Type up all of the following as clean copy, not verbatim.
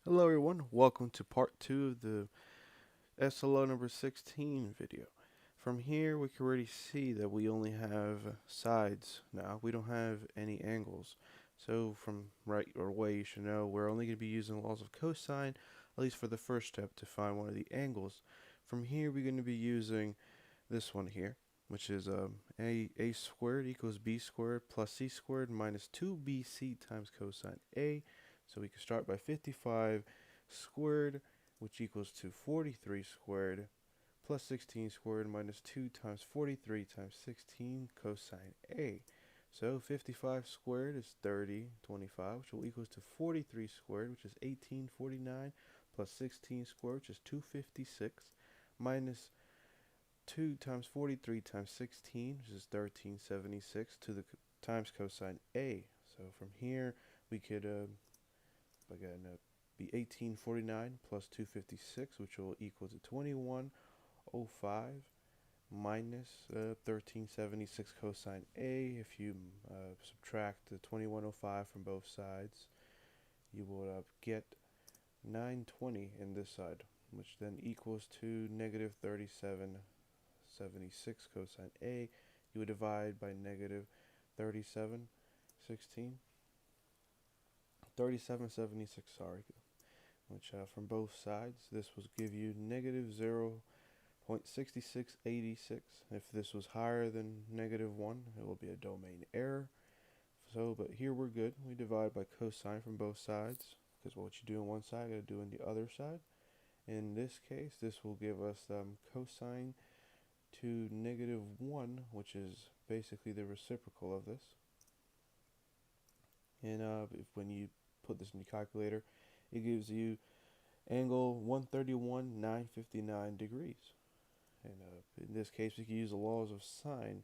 Hello everyone, welcome to part 2 of the SLO number 16 video. From here we can already see that we only have sides now, we don't have any angles. So from right away you should know we're only going to be using laws of cosine, at least for the first step, to find one of the angles. From here we're going to be using this one here, which is a squared equals b squared plus c squared minus 2bc times cosine a. So we can start by 55 squared, which equals to 43 squared plus 16 squared minus 2 times 43 times 16 cosine a. So 55 squared is 3025, which will equals to 43 squared, which is 1849, plus 16 squared, which is 256, minus 2 times 43 times 16, which is 1376, to the times cosine a. So from here, we could, again, be 1849 plus 256, which will equal to 2105 minus 1376 cosine a. If you subtract the 2105 from both sides, you will get 920 in this side, which then equals to negative 3776 cosine a. You would divide by negative 3776, sorry, which from both sides, this will give you negative 0.6686. If this was higher than negative 1, it will be a domain error. So, but here we're good. We divide by cosine from both sides, because what you do on one side, you got to do on the other side. In this case, this will give us cosine to negative 1, which is basically the reciprocal of this. And when you put this in your calculator, it gives you angle 131,959 degrees. And in this case, we can use the laws of sine.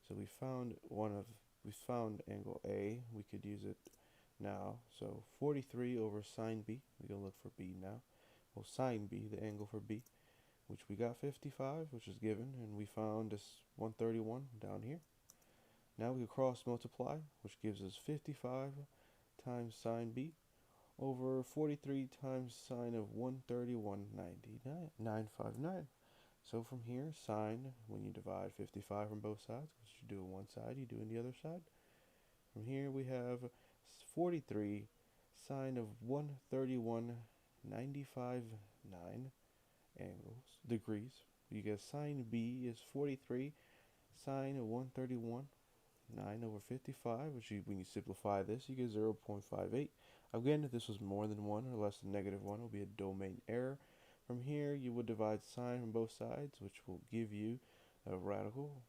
So we found angle A. We could use it now. So 43 over sine B. We're going to look for B now. Well, sine B, the angle for B, which we got 55, which is given, and we found this 131 down here. Now we can cross multiply, which gives us 55 times sine B over 43 times sine of 131,959. So from here, sine, when you divide 55 from both sides, which you do on one side, you do on the other side. From here we have 43 sine of 131,959 degrees. You get sine B is 43 sine of 131,9 over 55, which when you simplify this, you get 0.58. Again, if this was more than 1 or less than negative 1, it will be a domain error. From here, you would divide sine from both sides, which will give you a radical.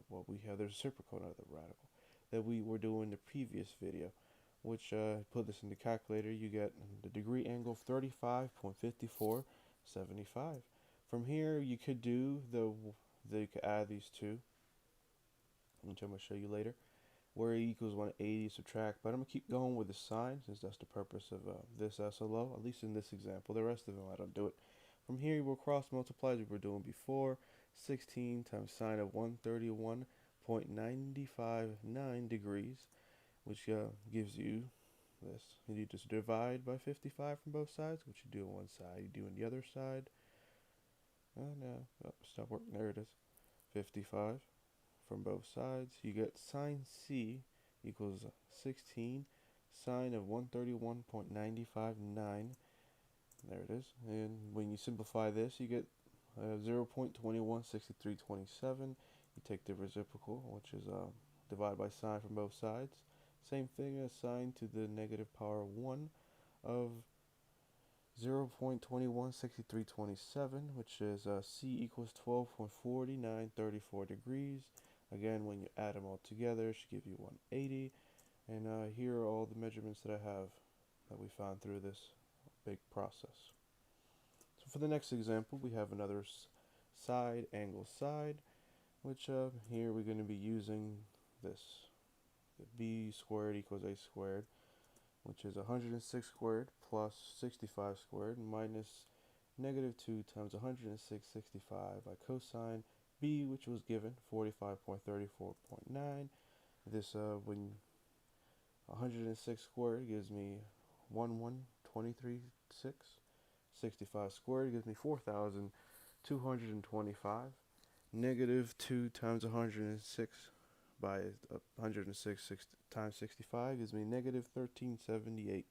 What we have, there's a reciprocal, not the radical, that we were doing in the previous video, which put this in the calculator, you get the degree angle of 35.5475. From here, you could do you could add these two, which I'm going to show you later, where E equals 180, subtract, but I'm going to keep going with the sign since that's the purpose of this SLO, at least in this example. The rest of them I don't do it. From here we'll cross multiply as we were doing before. 16 times sine of 131.959 degrees, which gives you this. You just divide by 55 from both sides, which you do on one side, you do on the other side. Oh no, stop working, there it is. 55 from both sides. You get sine C equals 16 sine of 131.959. There it is. And when you simplify this, you get 0.216327. You take the reciprocal, which is divide by sine from both sides. Same thing as sine to the negative power 1 of 0.216327, which is C equals 12.4934 degrees. Again, when you add them all together, it should give you 180. And here are all the measurements that I have that we found through this big process. So for the next example, we have another side, angle side, which here we're going to be using this. B squared equals A squared, which is 106 squared plus 65 squared minus negative 2 times 106.65 by cosine B, which was given 45.34.9. This when 106 squared gives me 1120 23.6. 65 squared gives me 4,225. Negative 2 times 106 by 106 times 65 gives me negative 13.780.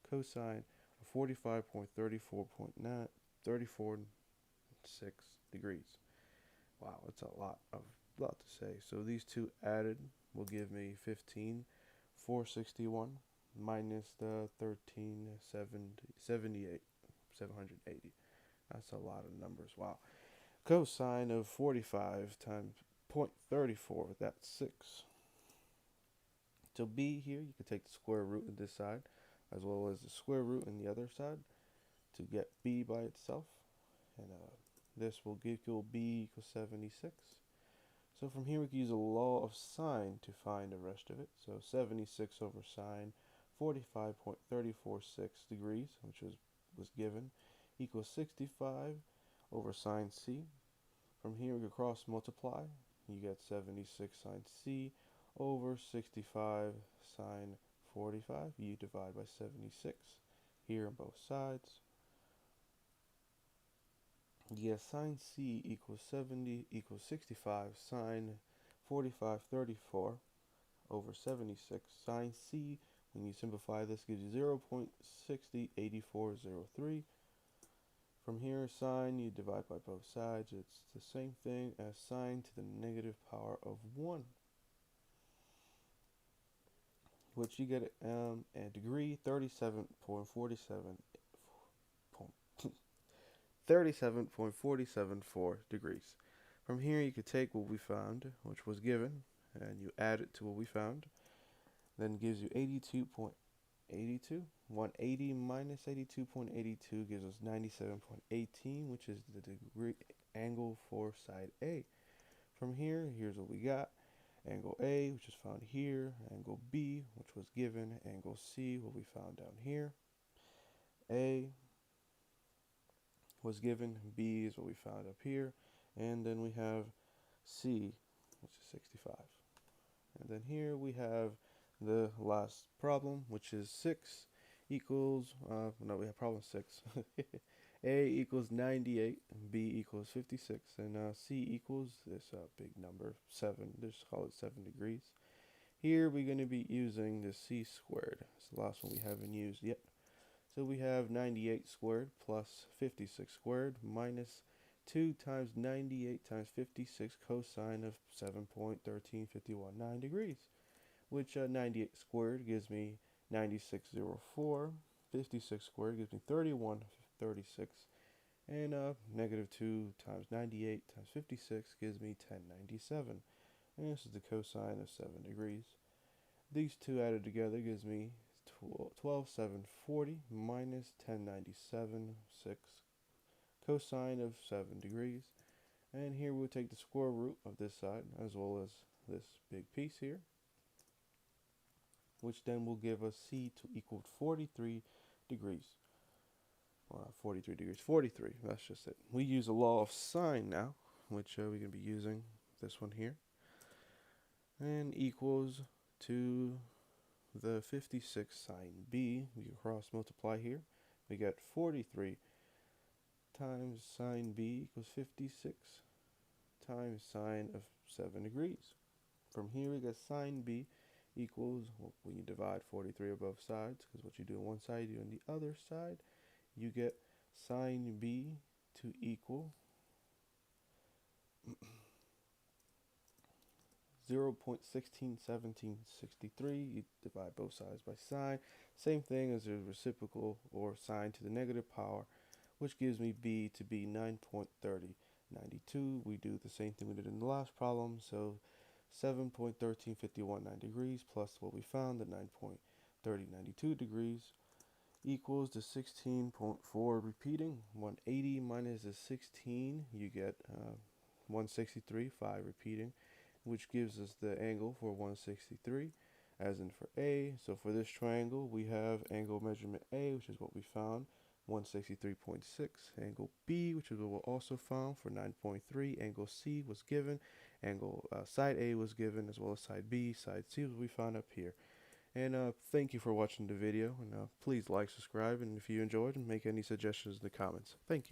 Cosine of 45.34.934.6 degrees. Wow, that's a lot to say. So these two added will give me 15,461 minus the 13,778, 780. That's a lot of numbers. Wow. Cosine of 45 times 0.34, that's 6. So b here, you can take the square root of this side as well as the square root in the other side to get b by itself. And this will equal b equals 76. So from here we can use a law of sine to find the rest of it. So 76 over sine 45.346 degrees, which was given, equals 65 over sine c. From here we can cross multiply. You get 76 sine c over 65 sine 45. You divide by 76 here on both sides. You get sine c equals 65 sine 45.34 over 76. Sine c, when you simplify this, gives you 0.608403. From here, sine, you divide by both sides. It's the same thing as sine to the negative power of 1. Which you get a degree 37.474 degrees. From here, you could take what we found, which was given, and you add it to what we found. Then gives you 82.82. 180 minus 82.82 gives us 97.18, which is the degree angle for side A. From here, here's what we got. Angle A, which is found here. Angle B, which was given. Angle C, what we found down here. A was given. B is what we found up here. And then we have C, which is 65. And then here we have the last problem, which is 6 equals, no, we have problem 6. A equals 98, B equals 56, and C equals this big number, 7. Just call it 7 degrees. Here we're going to be using the C squared. It's the last one we haven't used yet. So we have 98 squared plus 56 squared minus 2 times 98 times 56 cosine of 7.13519 degrees, which 98 squared gives me 9604. 56 squared gives me 3136, and negative 2 times 98 times 56 gives me 1097, and this is the cosine of 7 degrees. These two added together gives me 12,740 minus 1097, 6 cosine of 7 degrees. And here we'll take the square root of this side as well as this big piece here, which then will give us C to equal 43 degrees. 43 degrees, 43, that's just it. We use a law of sine now, which we're going to be using this one here. And equals to the 56 sine B. We can cross multiply here. We get 43 times sine B equals 56 times sine of 7 degrees. From here we get sine B equals, well, when you divide 43 on both sides, because what you do on one side you do on the other side, you get sine B to equal 0.161763. You divide both sides by sine. Same thing as a reciprocal or sine to the negative power, which gives me B to be 9.3092. We do the same thing we did in the last problem. So 7.13519 degrees plus what we found, the 9.3092 degrees, equals the 16.4 repeating. 180 minus the 16, you get 163, 5 repeating, which gives us the angle for 163, as in for A. So for this triangle, we have angle measurement A, which is what we found, 163.6. Angle B, which is what we also found, for 9.3. Angle C was given. Angle side A was given, as well as side B. Side C was what we found up here. And thank you for watching the video. And please like, subscribe, and if you enjoyed, make any suggestions in the comments. Thank you.